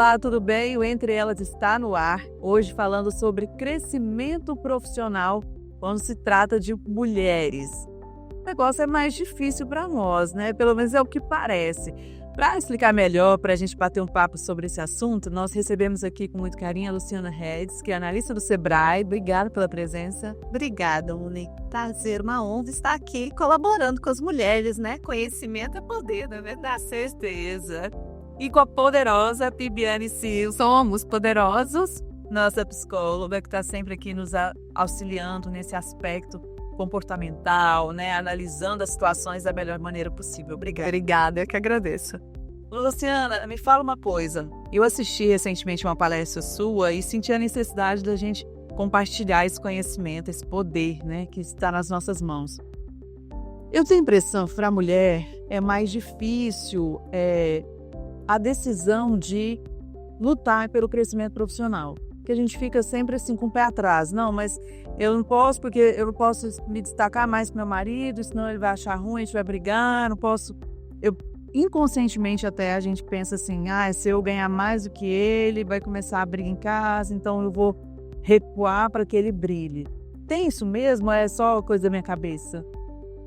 Olá, tudo bem? O Entre Elas está no ar, hoje falando sobre crescimento profissional quando se trata de mulheres. O negócio é mais difícil para nós, né? Pelo menos é o que parece. Para explicar melhor, para a gente bater um papo sobre esse assunto, nós recebemos aqui com muito carinho a Luciana Redes, que é analista do Sebrae. Obrigada pela presença. Obrigada, Uni. Prazer, uma honra estar aqui colaborando com as mulheres, né? Conhecimento é poder, não é verdade? Certeza. E com a poderosa Bibiane Silva. Somos poderosos. Nossa psicóloga, que está sempre aqui nos auxiliando nesse aspecto comportamental, né? Analisando as situações da melhor maneira possível. Obrigada. Obrigada, eu que agradeço. Luciana, me fala uma coisa. Eu assisti recentemente uma palestra sua e senti a necessidade da gente compartilhar esse conhecimento, esse poder, né? Que está nas nossas mãos. Eu tenho a impressão que para a mulher é mais difícil a decisão de lutar pelo crescimento profissional. Que a gente fica sempre assim com o pé atrás. Não, mas eu não posso porque eu não posso me destacar mais que meu marido, senão ele vai achar ruim, a gente vai brigar, não posso... Inconscientemente até a gente pensa assim, se eu ganhar mais do que ele, vai começar a briga em casa, então eu vou recuar para que ele brilhe. Tem isso mesmo ou é só coisa da minha cabeça?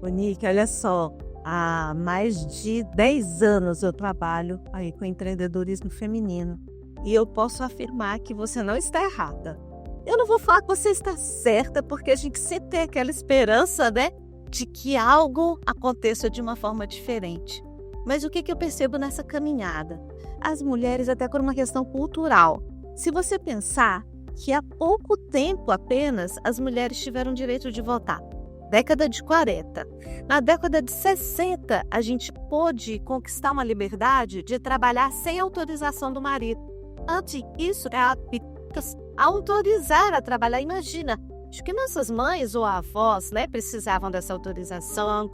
Monique, olha só, há mais de 10 anos eu trabalho aí com empreendedorismo feminino. E eu posso afirmar que você não está errada. Eu não vou falar que você está certa, porque a gente sempre tem aquela esperança, né, de que algo aconteça de uma forma diferente. Mas o que eu percebo nessa caminhada? As mulheres, até por uma questão cultural. Se você pensar que há pouco tempo apenas as mulheres tiveram direito de votar, década de 40. Na década de 60, a gente pôde conquistar uma liberdade de trabalhar sem autorização do marido. Antes disso, autorizar a trabalhar. Imagina, acho que nossas mães ou avós, né, precisavam dessa autorização.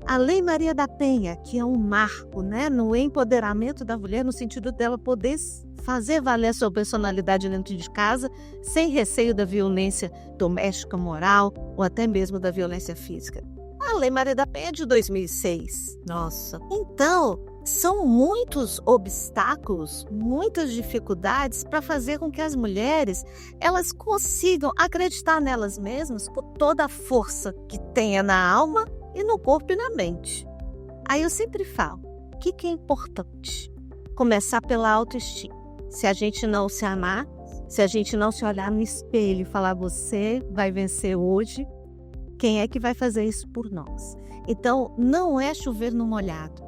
A Lei Maria da Penha, que é um marco, né, no empoderamento da mulher, no sentido dela poder fazer valer a sua personalidade dentro de casa, sem receio da violência doméstica, moral ou até mesmo da violência física. A Lei Maria da Penha é de 2006. Nossa. Então, são muitos obstáculos, muitas dificuldades para fazer com que as mulheres elas consigam acreditar nelas mesmas com toda a força que tenha na alma e no corpo e na mente. Aí eu sempre falo, o que é importante? Começar pela autoestima. Se a gente não se amar, se a gente não se olhar no espelho e falar, você vai vencer hoje, quem é que vai fazer isso por nós? Então, não é chover no molhado.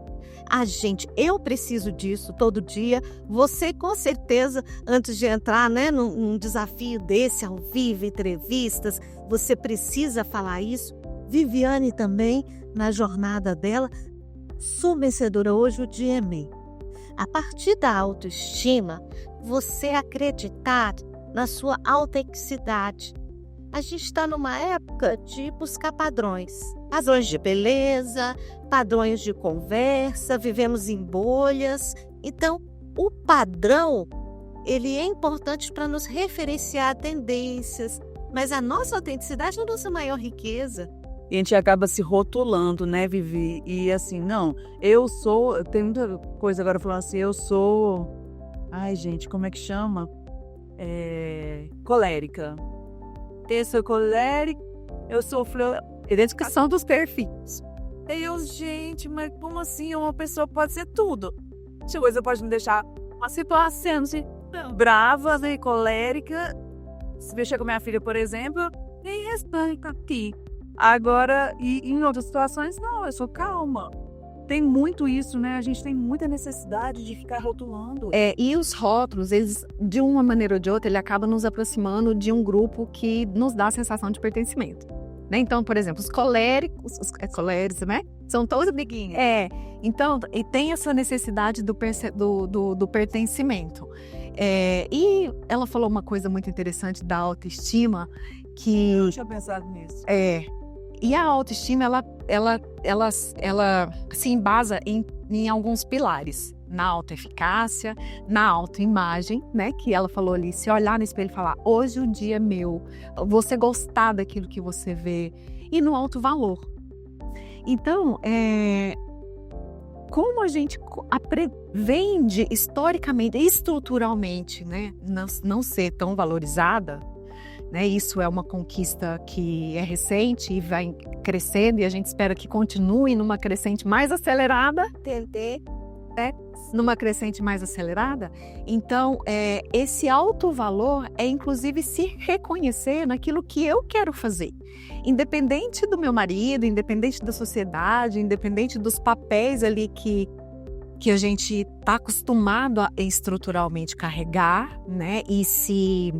Eu preciso disso todo dia. Você, com certeza, antes de entrar, né, num desafio desse, ao vivo, entrevistas, você precisa falar isso. Viviane também, na jornada dela, sou vencedora hoje, o dia é meu. A partir da autoestima, você acreditar na sua autenticidade. A gente está numa época de buscar padrões de beleza, padrões de conversa, vivemos em bolhas. Então, o padrão, ele é importante para nos referenciar a tendências, mas a nossa autenticidade é a nossa maior riqueza. E a gente acaba se rotulando, né, Vivi? E assim, não, tem muita coisa agora falando assim, eu sou, gente, como é que chama? Colérica. Eu sou colérica, eu sou Identificação dos perfis. Gente, mas como assim? Uma pessoa pode ser tudo. Uma coisa pode me deixar uma situação assim, brava, né, colérica. Se mexer com minha filha, por exemplo, nem respeita aqui. Agora, e em outras situações, não, eu sou calma. Tem muito isso, né? A gente tem muita necessidade de ficar rotulando. E os rótulos, eles, de uma maneira ou de outra, ele acaba nos aproximando de um grupo que nos dá a sensação de pertencimento. Né? Então, por exemplo, os coléricos, né? São todos amiguinhos. Então, e tem essa necessidade do pertencimento. E ela falou uma coisa muito interessante da autoestima, que... Eu tinha pensado nisso. E a autoestima, ela se embasa em alguns pilares. Na autoeficácia, na autoimagem, né? Que ela falou ali, se olhar no espelho e falar, hoje o dia é meu. Você gostar daquilo que você vê. E no alto valor. Então, como a gente vende historicamente, estruturalmente, né, não ser tão valorizada, né? Isso é uma conquista que é recente e vai crescendo, e a gente espera que continue numa crescente mais acelerada. Entender. Numa crescente mais acelerada. Então, esse alto valor é, inclusive, se reconhecer naquilo que eu quero fazer. Independente do meu marido, independente da sociedade, independente dos papéis ali que a gente está acostumado a estruturalmente carregar, né? E se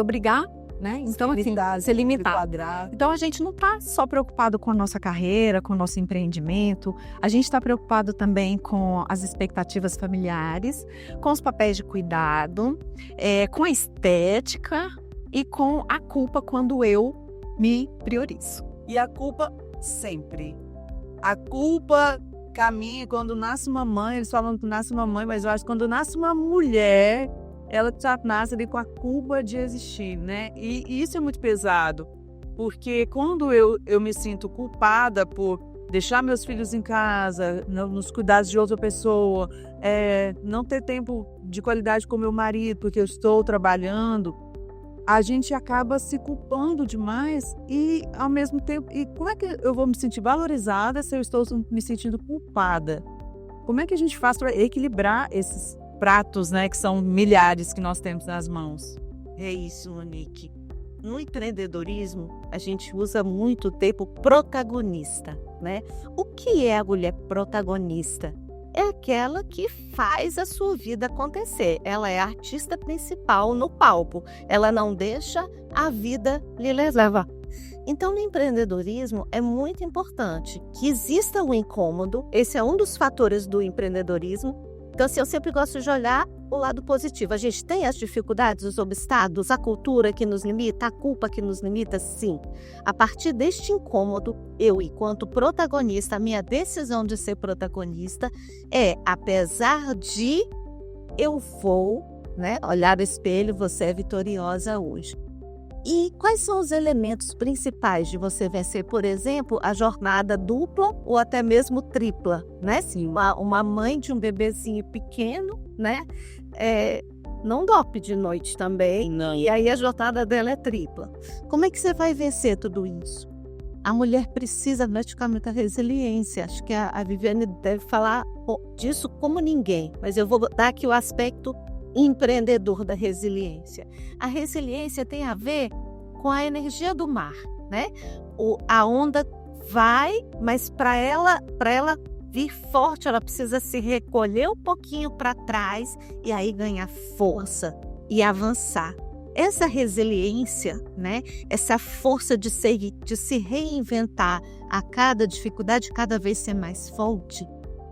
obrigar, né? Então, se limitar. Então, a gente não está só preocupado com a nossa carreira, com o nosso empreendimento. A gente está preocupado também com as expectativas familiares, com os papéis de cuidado, com a estética e com a culpa quando eu me priorizo. E a culpa sempre. A culpa caminha quando nasce uma mãe, eles falam que nasce uma mãe, mas eu acho que quando nasce uma mulher, ela já nasce ali com a culpa de existir, né? E isso é muito pesado, porque quando eu me sinto culpada por deixar meus filhos em casa, nos cuidados de outra pessoa, não ter tempo de qualidade com meu marido, porque eu estou trabalhando, a gente acaba se culpando demais e, ao mesmo tempo, e como é que eu vou me sentir valorizada se eu estou me sentindo culpada? Como é que a gente faz para equilibrar esses pratos, né, que são milhares que nós temos nas mãos? É isso, Monique. No empreendedorismo, a gente usa muito o termo protagonista, né? O que é a mulher protagonista? É aquela que faz a sua vida acontecer. Ela é a artista principal no palco. Ela não deixa a vida lhe levar. Então, no empreendedorismo, é muito importante que exista um incômodo. Esse é um dos fatores do empreendedorismo. Então, assim, eu sempre gosto de olhar o lado positivo. A gente tem as dificuldades, os obstáculos, a cultura que nos limita, a culpa que nos limita, sim. A partir deste incômodo, eu, enquanto protagonista, a minha decisão de ser protagonista apesar de eu vou, né, olhar no espelho, você é vitoriosa hoje. E quais são os elementos principais de você vencer, por exemplo, a jornada dupla ou até mesmo tripla, né? Sim, uma mãe de um bebezinho pequeno, né? Não dorme de noite também, não. E aí a jornada dela é tripla. Como é que você vai vencer tudo isso? A mulher precisa praticamente da resiliência. Acho que a Viviane deve falar disso como ninguém, mas eu vou dar aqui o aspecto empreendedor da resiliência. A resiliência tem a ver com a energia do mar, né? A onda vai, mas para ela vir forte, ela precisa se recolher um pouquinho para trás e aí ganhar força e avançar. Essa resiliência, né? Essa força de se reinventar a cada dificuldade, cada vez ser mais forte,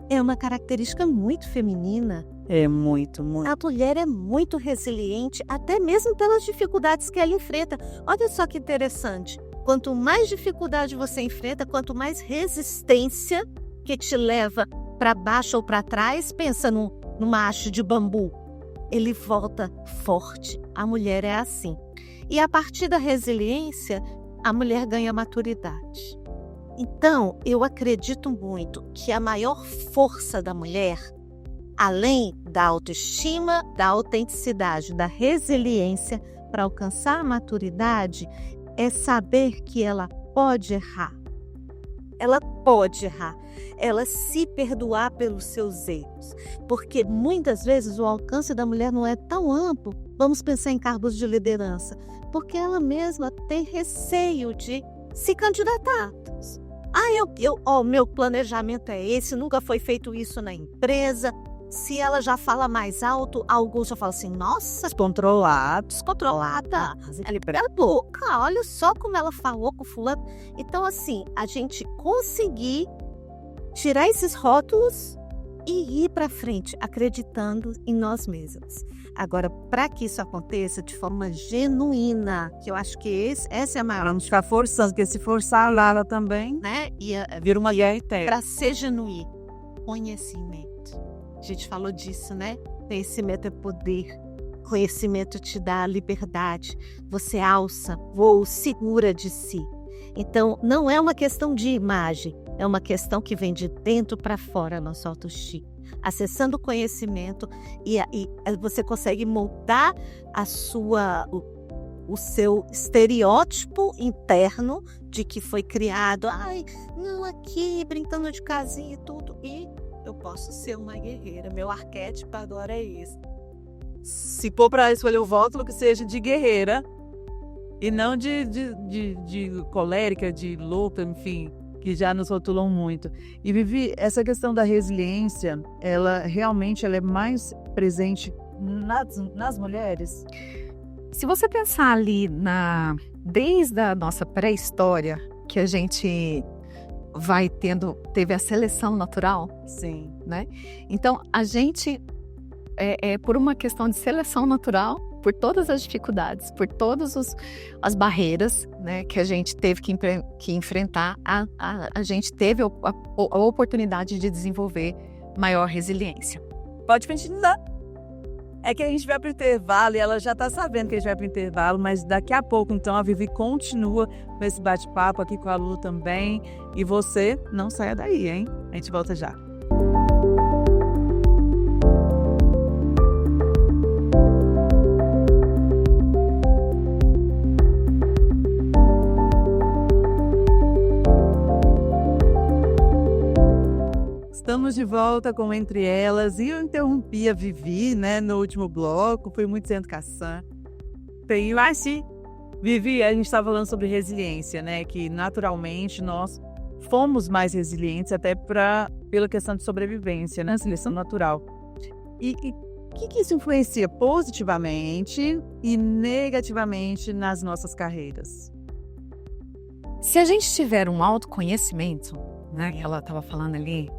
é uma característica muito feminina. É muito. A mulher é muito resiliente, até mesmo pelas dificuldades que ela enfrenta. Olha só que interessante. Quanto mais dificuldade você enfrenta, quanto mais resistência que te leva para baixo ou para trás, pensa numa haste de bambu. Ele volta forte. A mulher é assim. E a partir da resiliência, a mulher ganha maturidade. Então, eu acredito muito que a maior força da mulher, além da autoestima, da autenticidade, da resiliência para alcançar a maturidade, é saber que ela pode errar. Ela pode errar. Ela se perdoar pelos seus erros. Porque muitas vezes o alcance da mulher não é tão amplo. Vamos pensar em cargos de liderança. Porque ela mesma tem receio de se candidatar. Meu planejamento é esse, nunca foi feito isso na empresa. Se ela já fala mais alto, alguns já falam assim, nossa, descontrolada. Ela é louca, olha só como ela falou com o fulano. Então, assim, a gente conseguir tirar esses rótulos e ir para frente, acreditando em nós mesmos. Agora, para que isso aconteça de forma genuína, que eu acho que essa é a maior... Para não ficar forçando, porque se forçar lá também, né? Vira uma guerra eterna. Para ser genuíno, conhecimento. A gente falou disso, né? Conhecimento é poder. Conhecimento te dá liberdade. Você alça, voa, segura de si. Então, não é uma questão de imagem. É uma questão que vem de dentro para fora, a nossa autoestima. Acessando o conhecimento e você consegue moldar o seu estereótipo interno de que foi criado, não, aqui brincando de casinha e tudo, e eu posso ser uma guerreira, meu arquétipo agora é esse. Se for para escolher o rótulo, que seja de guerreira e não de colérica, de louca, enfim, que já nos rotulam muito. E Vivi, essa questão da resiliência, ela realmente é mais presente nas mulheres? Se você pensar ali desde a nossa pré-história, que a gente teve a seleção natural. Sim. Né? Então, a gente, por uma questão de seleção natural, por todas as dificuldades, por todas as barreiras, né, que a gente teve que enfrentar, a gente teve a oportunidade de desenvolver maior resiliência. Pode continuar. É que a gente vai para o intervalo e ela já está sabendo que a gente vai para o intervalo, mas daqui a pouco, então, a Vivi continua com esse bate-papo aqui com a Lu também. E você não saia daí, hein? A gente volta já. Estamos de volta com Entre Elas e eu interrompi a Vivi, né, no último bloco, fui muito sem educação. Vivi, a gente estava falando sobre resiliência, né, que naturalmente nós fomos mais resilientes até pela questão de sobrevivência, né, seleção natural. E o que isso influencia positivamente e negativamente nas nossas carreiras? Se a gente tiver um autoconhecimento, né, que ela estava falando ali,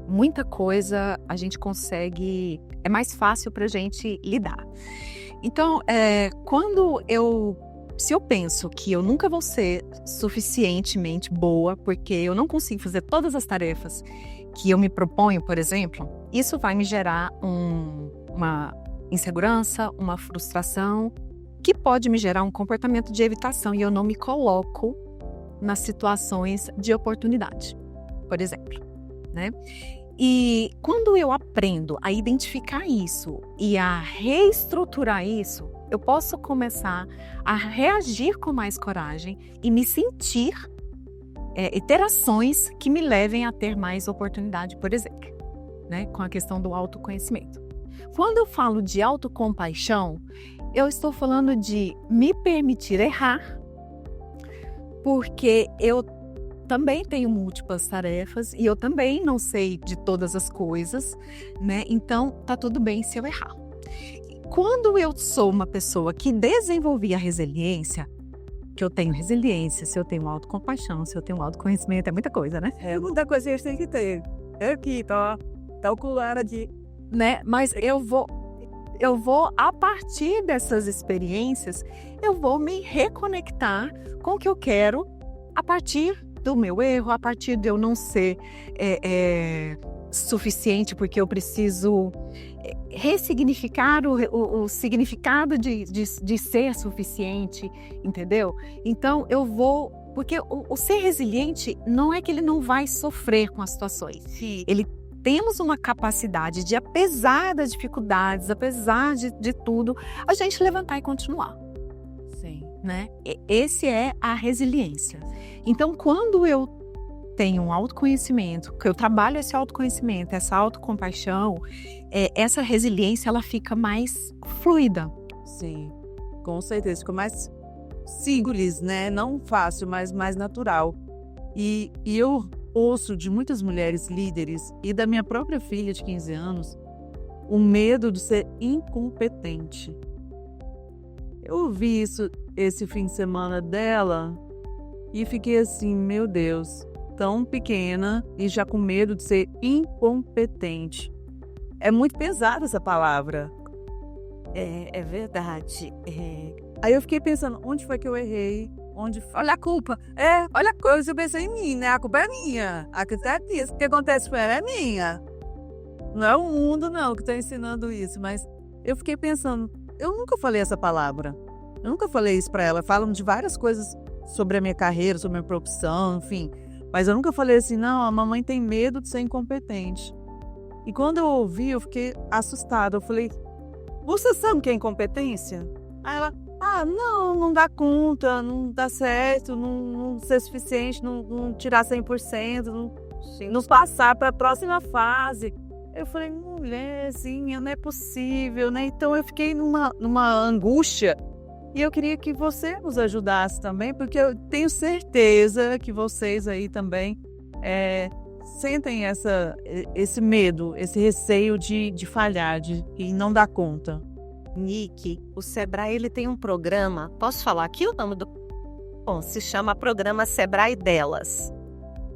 muita coisa a gente consegue, é mais fácil para a gente lidar. Então, se eu penso que eu nunca vou ser suficientemente boa, porque eu não consigo fazer todas as tarefas que eu me proponho, por exemplo, isso vai me gerar uma insegurança, uma frustração, que pode me gerar um comportamento de evitação e eu não me coloco nas situações de oportunidade, por exemplo. Né? E quando eu aprendo a identificar isso e a reestruturar isso, eu posso começar a reagir com mais coragem e me sentir e ter ações que me levem a ter mais oportunidade, por exemplo, né? Com a questão do autoconhecimento. Quando eu falo de autocompaixão, eu estou falando de me permitir errar, porque eu também tenho múltiplas tarefas e eu também não sei de todas as coisas, né? Então, tá tudo bem se eu errar. Quando eu sou uma pessoa que desenvolvi a resiliência, que eu tenho resiliência, se eu tenho autocompaixão, se eu tenho autoconhecimento, é muita coisa, né? É muita coisa que a gente tem que ter. É aqui, tá ocular aqui. Né? Mas eu vou, a partir dessas experiências, eu vou me reconectar com o que eu quero a partir do meu erro, a partir de eu não ser suficiente, porque eu preciso ressignificar o significado de ser suficiente, entendeu? Então, eu vou... Porque o ser resiliente não é que ele não vai sofrer com as situações. Sim. Temos uma capacidade de, apesar das dificuldades, apesar de tudo, a gente levantar e continuar. Sim. Né? Esse é a resiliência. Então, quando eu tenho um autoconhecimento, que eu trabalho esse autoconhecimento, essa autocompaixão, essa resiliência, ela fica mais fluida. Sim, com certeza. Fica mais simples, né? Não fácil, mas mais natural. E eu ouço de muitas mulheres líderes e da minha própria filha de 15 anos o medo de ser incompetente. Eu ouvi isso esse fim de semana dela e fiquei assim, meu Deus, tão pequena e já com medo de ser incompetente. É muito pesada essa palavra. É verdade. Aí eu fiquei pensando, onde foi que eu errei? Olha a culpa. Olha a coisa, eu pensei em mim, né? A culpa é minha. A culpa é disso. O que acontece com ela é minha. Não é o mundo, não, que está ensinando isso. Mas eu fiquei pensando, eu nunca falei essa palavra. Eu nunca falei isso para ela. Falam de várias coisas sobre a minha carreira, sobre a minha profissão, enfim. Mas eu nunca falei assim, não, a mamãe tem medo de ser incompetente. E quando eu ouvi, eu fiquei assustada. Eu falei, você sabe o que é incompetência? Aí ela, não dá conta, não dá certo, não ser suficiente, não tirar 100%, não passar para a próxima fase. Eu falei, mulherzinha, não é possível, né? Então eu fiquei numa angústia e eu queria que você nos ajudasse também, porque eu tenho certeza que vocês aí também sentem esse medo, esse receio de falhar, e não dar conta. Nick, o Sebrae ele tem um programa, posso falar aqui o nome do... Bom, se chama Programa Sebrae Delas.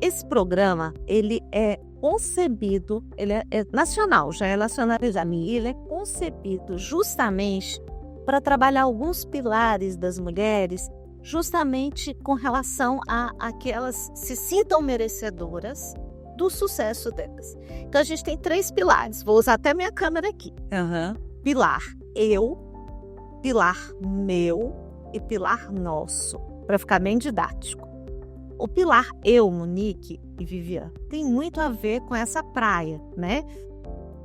Esse programa, ele é concebido, ele é nacional, já é nacionalizado, e ele é concebido justamente para trabalhar alguns pilares das mulheres, justamente com relação a que elas se sintam merecedoras do sucesso delas. Então a gente tem 3 pilares, vou usar até minha câmera aqui. Pilar eu, pilar meu e pilar nosso, para ficar bem didático. O pilar eu, Monique e Viviane, tem muito a ver com essa praia, né?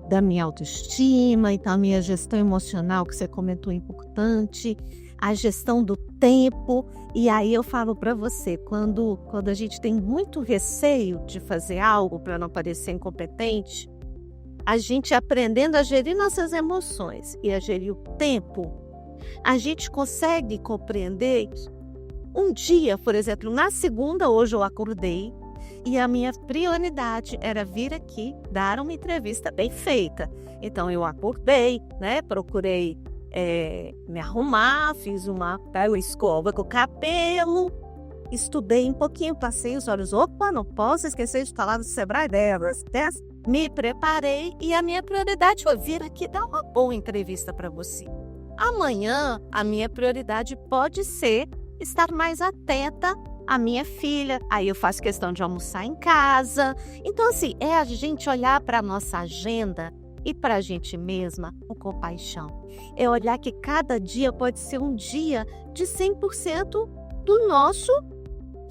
Da minha autoestima, então a minha gestão emocional, que você comentou, é importante, a gestão do tempo. E aí eu falo para você, quando a gente tem muito receio de fazer algo para não parecer incompetente, a gente aprendendo a gerir nossas emoções e a gerir o tempo, a gente consegue compreender. Um dia, por exemplo, na segunda, hoje eu acordei e a minha prioridade era vir aqui dar uma entrevista bem feita. Então eu acordei, né? Procurei me arrumar, fiz uma escova com o cabelo, estudei um pouquinho, passei os olhos, opa, não posso esquecer de falar do Sebrae Delas. Me preparei e a minha prioridade foi vir aqui dar uma boa entrevista para você. Amanhã, a minha prioridade pode ser estar mais atenta à minha filha. Aí eu faço questão de almoçar em casa. Então, assim, é a gente olhar para a nossa agenda e para a gente mesma com compaixão. É olhar que cada dia pode ser um dia de 100% do nosso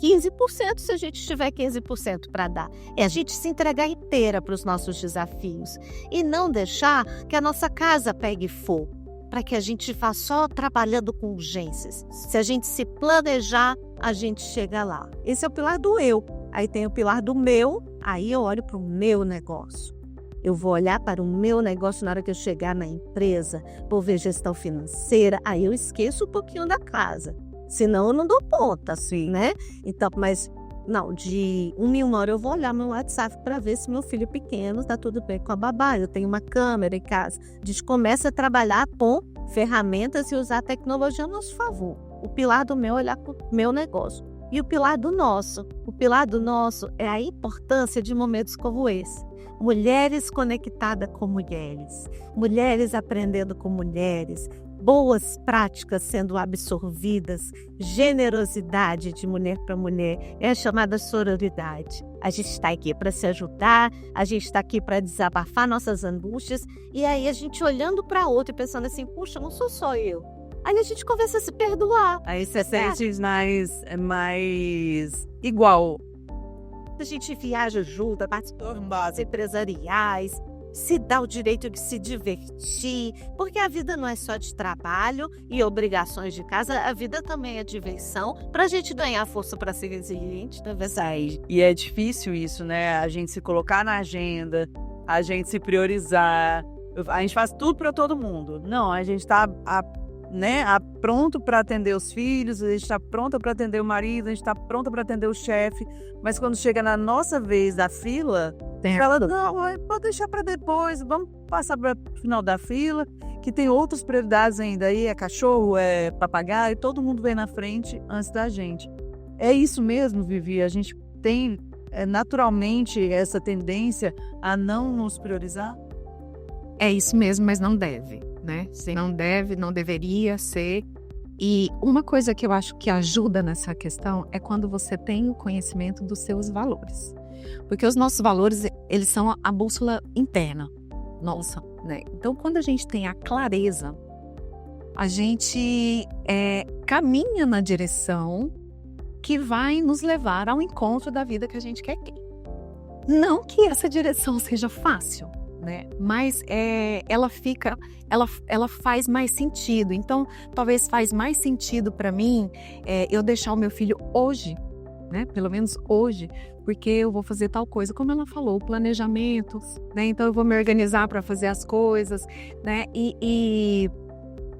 15%, se a gente tiver 15% para dar. É a gente se entregar inteira para os nossos desafios e não deixar que a nossa casa pegue fogo, para que a gente vá só trabalhando com urgências. Se a gente se planejar, a gente chega lá. Esse é o pilar do eu. Aí tem o pilar do meu, aí eu olho para o meu negócio. Eu vou olhar para o meu negócio na hora que eu chegar na empresa, vou ver gestão financeira, aí eu esqueço um pouquinho da casa. Senão eu não dou conta, assim, né? Então, mas, não, de 1 em 1 hora eu vou olhar meu WhatsApp para ver se meu filho pequeno está tudo bem com a babá. Eu tenho uma câmera em casa. A gente começa a trabalhar com ferramentas e usar a tecnologia a nosso favor. O pilar do meu é olhar para o meu negócio. E o pilar do nosso? O pilar do nosso é a importância de momentos como esse. Mulheres conectadas com mulheres. Mulheres aprendendo com mulheres. Boas práticas sendo absorvidas, generosidade de mulher para mulher, é a chamada sororidade. A gente está aqui para se ajudar, a gente está aqui para desabafar nossas angústias, e aí a gente olhando para outra e pensando assim, puxa, não sou só eu. Aí a gente começa a se perdoar. Aí você sente mais igual. A gente viaja junto, participa de empresariais, se dá o direito de se divertir, porque a vida não é só de trabalho e obrigações de casa, a vida também é diversão, para a gente ganhar força para ser resiliente, na verdade. E é difícil isso, né? A gente se colocar na agenda, a gente se priorizar, a gente faz tudo para todo mundo. Não, a gente está pronto para atender os filhos, a gente está pronta para atender o marido, a gente está pronta para atender o chefe, mas quando chega na nossa vez da fila, ela não, pode deixar para depois, vamos passar para o final da fila, que tem outras prioridades ainda aí, é cachorro, é papagaio, todo mundo vem na frente antes da gente. É isso mesmo, Vivi, a gente tem naturalmente essa tendência a não nos priorizar? É isso mesmo, mas não deve, né? Não deve, não deveria ser. E uma coisa que eu acho que ajuda nessa questão é quando você tem o conhecimento dos seus valores. Porque os nossos valores, eles são a bússola interna nossa, né? Então, quando a gente tem a clareza, a gente caminha na direção que vai nos levar ao encontro da vida que a gente quer ter. Não que essa direção seja fácil, né? Mas ela faz mais sentido. Então, talvez faz mais sentido para mim eu deixar o meu filho hoje, né? Pelo menos hoje, porque eu vou fazer tal coisa, como ela falou, o planejamento, né? Então eu vou me organizar para fazer as coisas, né? E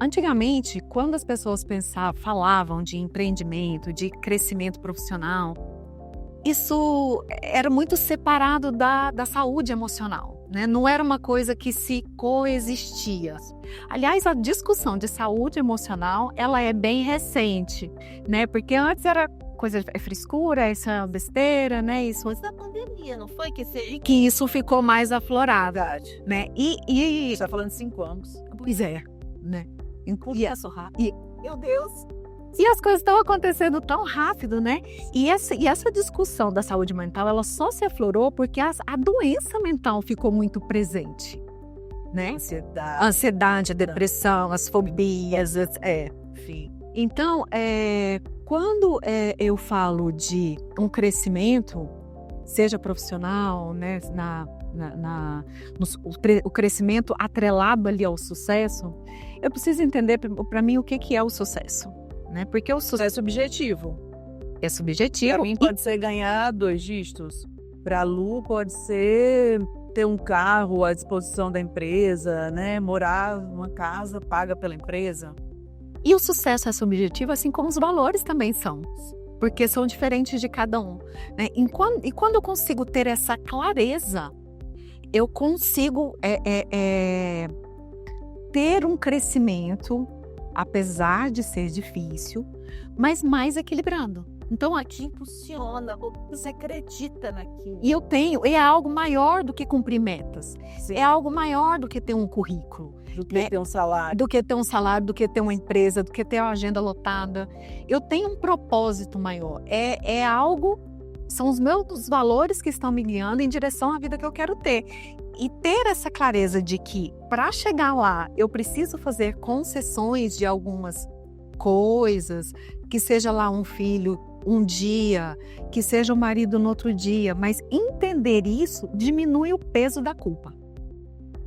antigamente, quando as pessoas falavam de empreendimento, de crescimento profissional, isso era muito separado da saúde emocional, né? Não era uma coisa que se coexistia. Aliás, a discussão de saúde emocional, ela é bem recente, né? Porque antes era coisa de frescura, isso é besteira, né? Isso antes da pandemia, não foi? Que isso ficou mais aflorado, né? E Você está falando de 5 anos. Pois é, né? Meu Deus! E as coisas estão acontecendo tão rápido, né? E essa discussão da saúde mental, ela só se aflorou porque a doença mental ficou muito presente, né? A ansiedade, a depressão, as fobias, enfim. Então, quando eu falo de um crescimento, seja profissional, né, o crescimento atrelado ali ao sucesso, eu preciso entender para mim o que é o sucesso, né? Porque o sucesso É subjetivo. é subjetivo. Para mim pode ser ganhar 2 dígitos. Para a Lu pode ser ter um carro à disposição da empresa, né? Morar numa casa paga pela empresa. E o sucesso é subjetivo, assim como os valores também são, porque são diferentes de cada um, né? E quando eu consigo ter essa clareza, eu consigo ter um crescimento, apesar de ser difícil, mas mais equilibrado. Então, aqui Funciona, você acredita naquilo. e eu tenho, é algo maior do que cumprir metas, Sim. é algo maior do que ter um currículo, Do que né? ter um salário. Do que ter um salário, do que ter uma empresa, do que ter uma agenda lotada. Eu tenho um propósito maior. É algo, são os meus valores que estão me guiando em direção à vida que eu quero ter. E ter essa clareza de que, para chegar lá, eu preciso fazer concessões de algumas coisas, que seja lá um filho um dia, que seja o marido no outro dia, mas entender isso diminui o peso da culpa.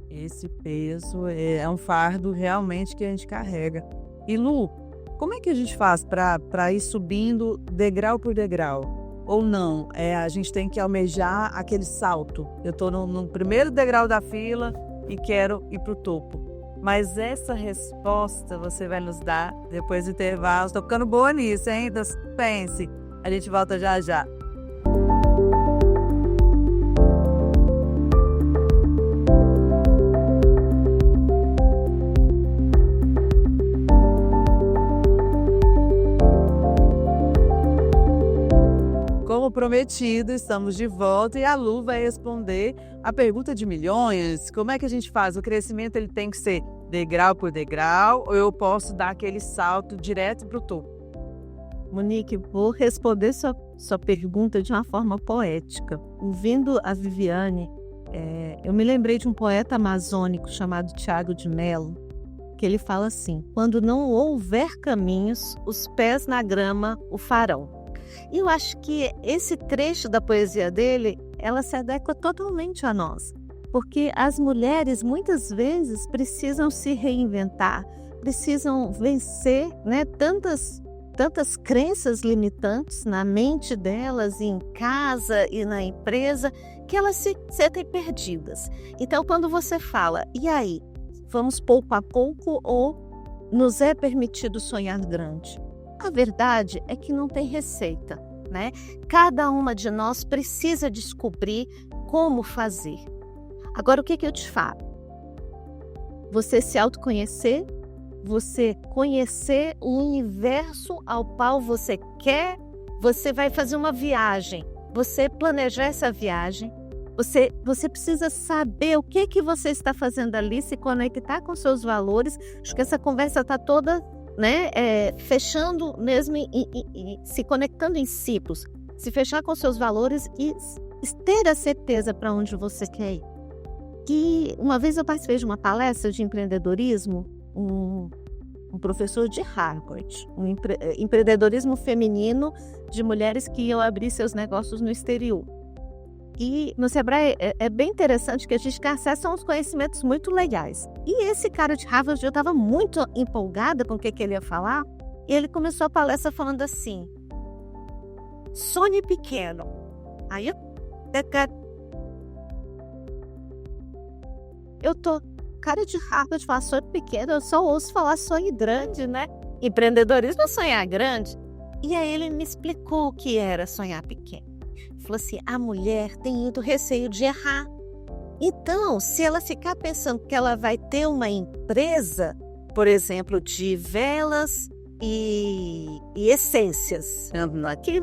Esse peso é um fardo realmente que a gente carrega. E Lu, como é que a gente faz para ir subindo degrau por degrau? Ou não? A gente tem que almejar aquele salto. Eu estou no primeiro degrau da fila e quero ir para o topo. Mas essa resposta você vai nos dar depois do intervalo. Estou ficando boa nisso, hein? Pense. A gente volta já já. Como prometido, estamos de volta e a Lu vai responder a pergunta de milhões. Como é que a gente faz? O crescimento ele tem que ser degrau por degrau ou eu posso dar aquele salto direto para o topo? Monique, vou responder sua pergunta de uma forma poética. Ouvindo a Viviane, eu me lembrei de um poeta amazônico chamado Tiago de Mello, que ele fala assim: quando não houver caminhos, os pés na grama o farão. E eu acho que esse trecho da poesia dele, ela se adequa totalmente a nós. Porque as mulheres, muitas vezes, precisam se reinventar, precisam vencer, né, tantas crenças limitantes na mente delas, em casa e na empresa, que elas se sentem perdidas. Então, quando você fala, e aí, vamos pouco a pouco ou nos é permitido sonhar grande? A verdade é que não tem receita, né? Cada uma de nós precisa descobrir como fazer. Agora, o que eu te falo? Você se autoconhecer, você conhecer o universo ao qual você quer, você vai fazer uma viagem, você planejar essa viagem, você precisa saber o que você está fazendo ali, se conectar com seus valores. Acho que essa conversa está toda, né, fechando mesmo e se conectando em ciclos. Se fechar com seus valores e ter a certeza para onde você quer ir. Que uma vez eu participei de uma palestra de empreendedorismo, um um professor de Harvard, empreendedorismo feminino de mulheres que iam abrir seus negócios no exterior. E no Sebrae é bem interessante que a gente tem acesso a uns conhecimentos muito legais. E esse cara de Harvard, eu estava muito empolgada com o que ele ia falar, e ele começou a palestra falando assim: sonhe pequeno. Aí eu tô, cara de Harvard fala sonho pequeno, eu só ouço falar sonho grande, né? Empreendedorismo é sonhar grande. E aí ele me explicou o que era sonhar pequeno. Falou assim, a mulher tem muito receio de errar. Então, se ela ficar pensando que ela vai ter uma empresa, por exemplo, de velas e essências, aqui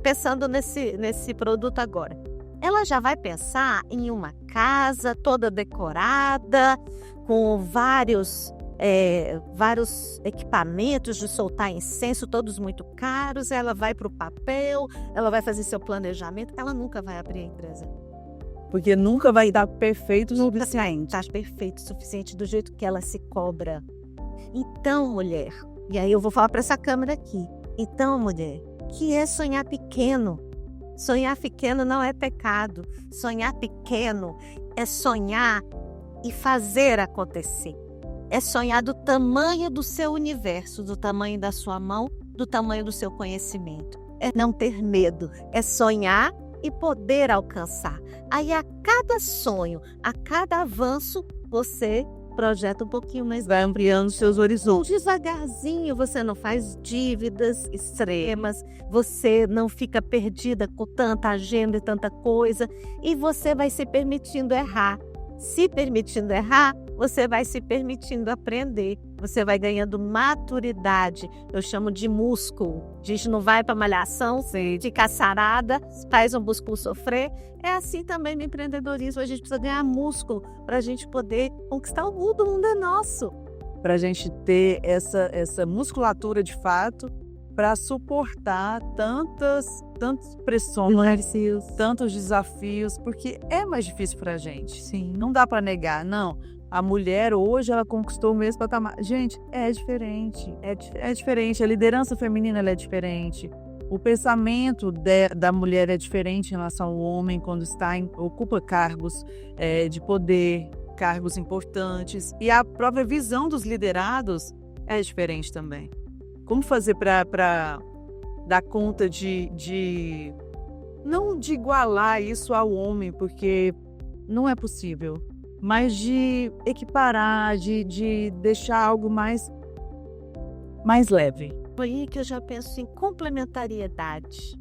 pensando nesse produto agora, ela já vai pensar em uma casa toda decorada, com vários equipamentos de soltar incenso, todos muito caros. Ela vai para o papel, ela vai fazer seu planejamento, ela nunca vai abrir a empresa. Porque nunca vai dar perfeito o suficiente. Tá perfeito o suficiente do jeito que ela se cobra. Então, mulher, e aí eu vou falar para essa câmera aqui. Então, mulher, que é sonhar pequeno? Sonhar pequeno não é pecado. Sonhar pequeno é sonhar e fazer acontecer. É sonhar do tamanho do seu universo, do tamanho da sua mão, do tamanho do seu conhecimento. É não ter medo, é sonhar e poder alcançar. Aí a cada sonho, a cada avanço, você projeta um pouquinho mais. Vai ampliando seus horizontes. Devagarzinho, você não faz dívidas extremas, você não fica perdida com tanta agenda e tanta coisa, e você vai se permitindo errar. Se permitindo errar, você vai se permitindo aprender, você vai ganhando maturidade, eu chamo de músculo. A gente não vai para malhação, fica sarada, faz um músculo sofrer. É assim também no empreendedorismo, a gente precisa ganhar músculo para a gente poder conquistar o mundo é nosso. Para a gente ter essa musculatura de fato, para suportar tantas pressões, tantos desafios, porque é mais difícil para a gente. Sim. Não dá para negar, não. A mulher hoje, ela conquistou o mesmo patamar. Gente, é diferente, é diferente. A liderança feminina ela é diferente. O pensamento da mulher é diferente em relação ao homem quando ocupa cargos de poder, cargos importantes. E a própria visão dos liderados é diferente também. Como fazer para dar conta não de igualar isso ao homem, porque não é possível, mas de equiparar, de deixar algo mais leve. Foi aí que eu já penso em complementariedade.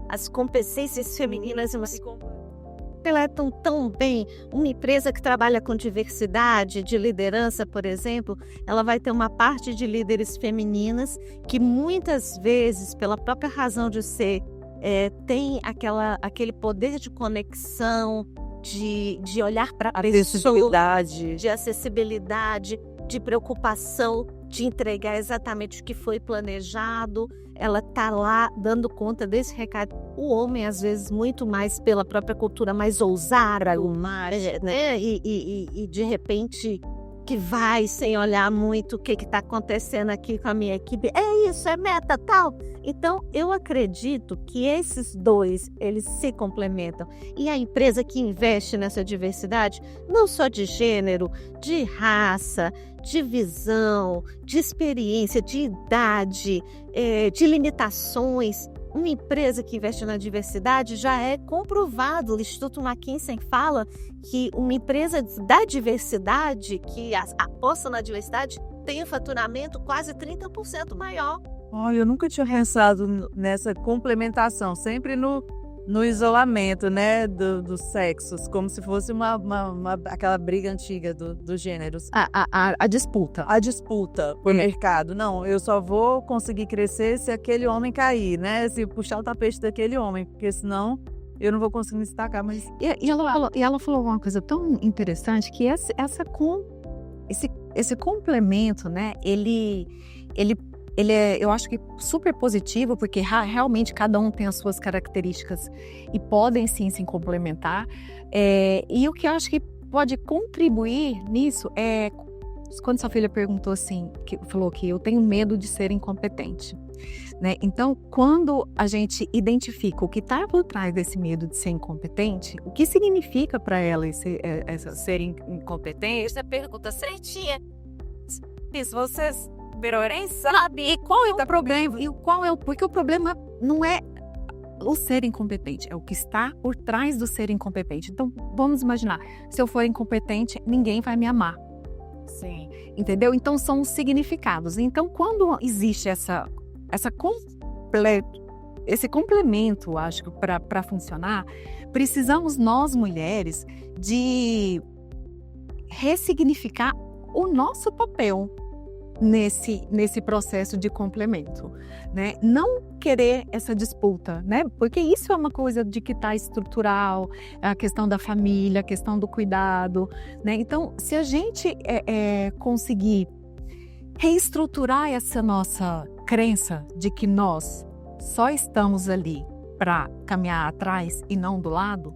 As competências femininas completam tão bem. Uma empresa que trabalha com diversidade de liderança, por exemplo, ela vai ter uma parte de líderes femininas que muitas vezes, pela própria razão de ser, tem aquele poder de conexão, de olhar para a pessoa, de acessibilidade, de preocupação, de entregar exatamente o que foi planejado. Ela está lá dando conta desse recado. O homem, às vezes, muito mais pela própria cultura mais ousada, né? E de repente que vai sem olhar muito o que está acontecendo aqui com a minha equipe. É isso, é meta tal. Então, eu acredito que esses dois, eles se complementam. E a empresa que investe nessa diversidade, não só de gênero, de raça, de visão, de experiência, de idade, de limitações. Uma empresa que investe na diversidade já é comprovado. O Instituto McKinsey fala que uma empresa da diversidade, que aposta na diversidade, tem um faturamento quase 30% maior. Olha, eu nunca tinha pensado nessa complementação, sempre no isolamento, né, dos sexos, como se fosse aquela briga antiga dos gêneros. A disputa. A disputa por mercado. Não, eu só vou conseguir crescer se aquele homem cair, né, se puxar o tapete daquele homem, porque senão eu não vou conseguir me destacar. Mas... E ela falou uma coisa tão interessante, que esse complemento, né, ele é, eu acho que super positivo, porque realmente cada um tem as suas características e podem sim se complementar. E o que eu acho que pode contribuir nisso é quando sua filha perguntou assim, falou que eu tenho medo de ser incompetente, né? Então, quando a gente identifica o que está por trás desse medo de ser incompetente, o que significa para ela ser incompetente, Você pergunta certinha. se vocês virarem, sabe? E qual é o problema? Porque o problema não é o ser incompetente, é o que está por trás do ser incompetente. Então, vamos imaginar, se eu for incompetente, ninguém vai me amar. Sim. Entendeu? Então, são os significados. Então, quando existe esse complemento, acho que para funcionar, precisamos nós, mulheres, de ressignificar o nosso papel nesse processo de complemento, né? Não querer essa disputa, né? Porque isso é uma coisa de que está estrutural, a questão da família, a questão do cuidado, né? Então, se a gente conseguir reestruturar essa nossa crença de que nós só estamos ali para caminhar atrás e não do lado,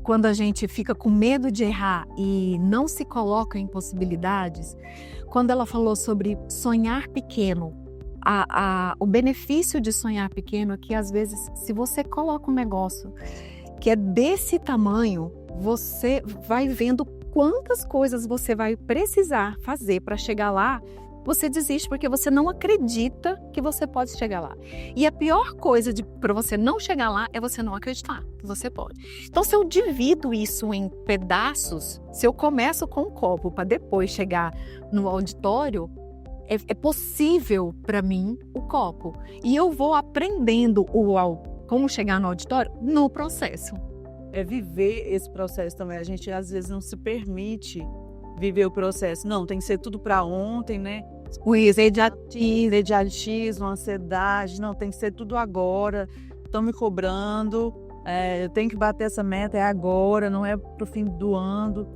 quando a gente fica com medo de errar e não se coloca em possibilidades, quando ela falou sobre sonhar pequeno, o benefício de sonhar pequeno é que, às vezes, se você coloca um negócio que é desse tamanho, você vai vendo quantas coisas você vai precisar fazer para chegar lá. Você desiste porque você não acredita que você pode chegar lá. E a pior coisa para você não chegar lá é você não acreditar que você pode. Então, se eu divido isso em pedaços, se eu começo com um copo para depois chegar no auditório, é possível para mim o copo. E eu vou aprendendo como chegar no auditório no processo. É viver esse processo também. A gente, às vezes, não se permite viver o processo. Não, tem que ser tudo para ontem, né? O imediatismo, ansiedade. Não, tem que ser tudo agora. Estão me cobrando. Eu tenho que bater essa meta, é agora, não é pro fim do ano.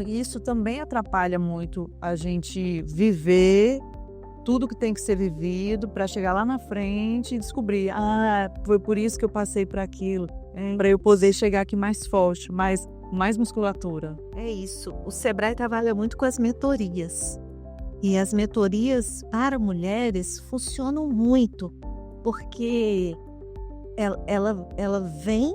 E isso também atrapalha muito a gente viver tudo que tem que ser vivido para chegar lá na frente e descobrir, foi por isso que eu passei por aquilo, para eu poder chegar aqui mais forte, mais musculatura. É isso. O Sebrae trabalha muito com as mentorias. E as mentorias para mulheres funcionam muito, porque ela vem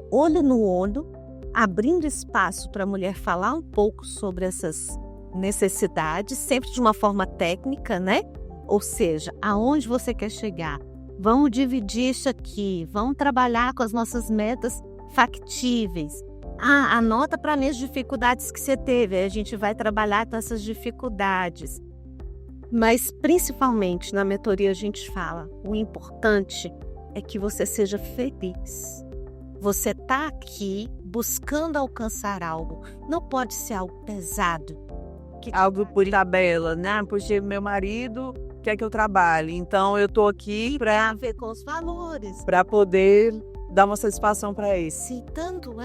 olho no olho, abrindo espaço para a mulher falar um pouco sobre essas necessidades, sempre de uma forma técnica, né? Ou seja, aonde você quer chegar. Vamos dividir isso aqui, vamos trabalhar com as nossas metas factíveis. Anota para mim as dificuldades que você teve, a gente vai trabalhar com essas dificuldades. Mas, principalmente, na mentoria a gente fala, o importante é que você seja feliz. Você está aqui buscando alcançar algo, não pode ser algo pesado. Algo por tabela, né? Porque meu marido quer que eu trabalhe, então eu estou aqui para ver com os valores. Para poder dar uma satisfação para ele. Sim, tanto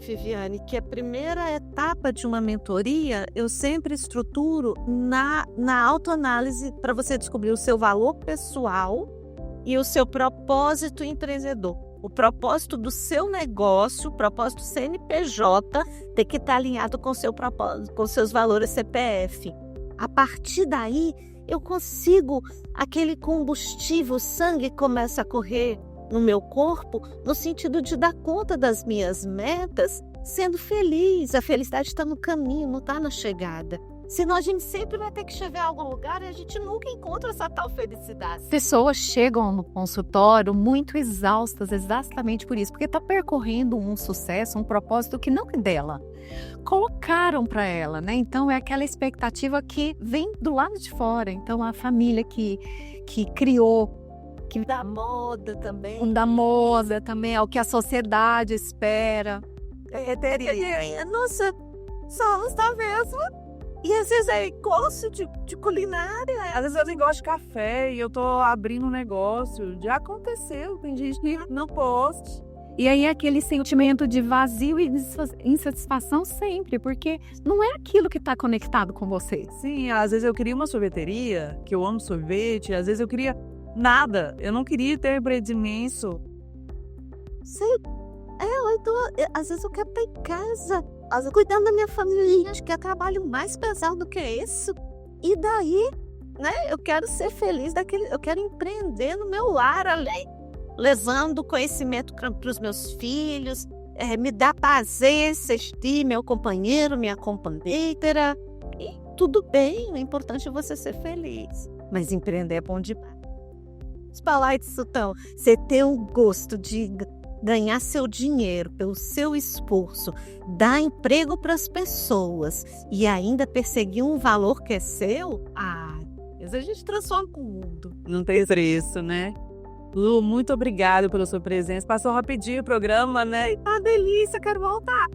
Viviane, que a primeira etapa de uma mentoria, eu sempre estruturo na autoanálise para você descobrir o seu valor pessoal e o seu propósito empreendedor. O propósito do seu negócio, o propósito CNPJ, tem que estar alinhado com o seu propósito, com seus valores CPF. A partir daí, eu consigo aquele combustível, o sangue começa a correr no meu corpo, no sentido de dar conta das minhas metas, sendo feliz. A felicidade está no caminho, não está na chegada. Senão a gente sempre vai ter que chegar a algum lugar e a gente nunca encontra essa tal felicidade. Pessoas chegam no consultório muito exaustas exatamente por isso, porque está percorrendo um sucesso, um propósito que não é dela. Colocaram para ela, né? Então é aquela expectativa que vem do lado de fora. Então a família que criou, da moda também. É o que a sociedade espera. Nossa, somos da mesma. E às vezes gosto de culinária. Às vezes eu nem gosto de café e eu tô abrindo um negócio. Já aconteceu, tem gente que não poste. E aí aquele sentimento de vazio e insatisfação sempre, porque não é aquilo que está conectado com você. Sim, às vezes eu queria uma sorveteria, que eu amo sorvete, às vezes eu queria nada. Eu não queria ter prédio imenso. Sim. Então, às vezes eu quero estar em casa. cuidando da minha família, acho que é trabalho mais pesado do que isso. E daí, né, eu quero ser feliz eu quero empreender no meu lar, levando conhecimento para os meus filhos, me dá prazer assistir meu companheiro, minha companheira, e tudo bem, o importante é você ser feliz. Mas empreender é bom demais. Vamos falar disso, então. Você ter o gosto de ganhar seu dinheiro pelo seu esforço, dar emprego para as pessoas e ainda perseguir um valor que é seu, a gente transforma o mundo. Não tem preço, né? Lu, muito obrigado pela sua presença. Passou rapidinho o programa, né? Tá delícia, quero voltar.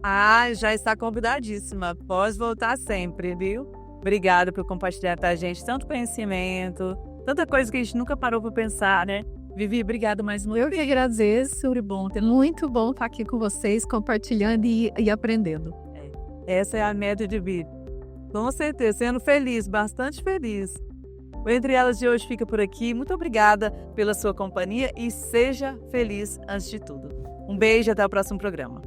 Já está convidadíssima. Pode voltar sempre, viu? Obrigada por compartilhar com a gente tanto conhecimento, tanta coisa que a gente nunca parou para pensar, né? Vivi, obrigada mais uma vez. Eu que agradeço, muito bom estar aqui com vocês, compartilhando e aprendendo. Essa é a meta de vida. Com certeza, sendo feliz, bastante feliz. O Entre Elas de hoje fica por aqui. Muito obrigada pela sua companhia e seja feliz antes de tudo. Um beijo e até o próximo programa.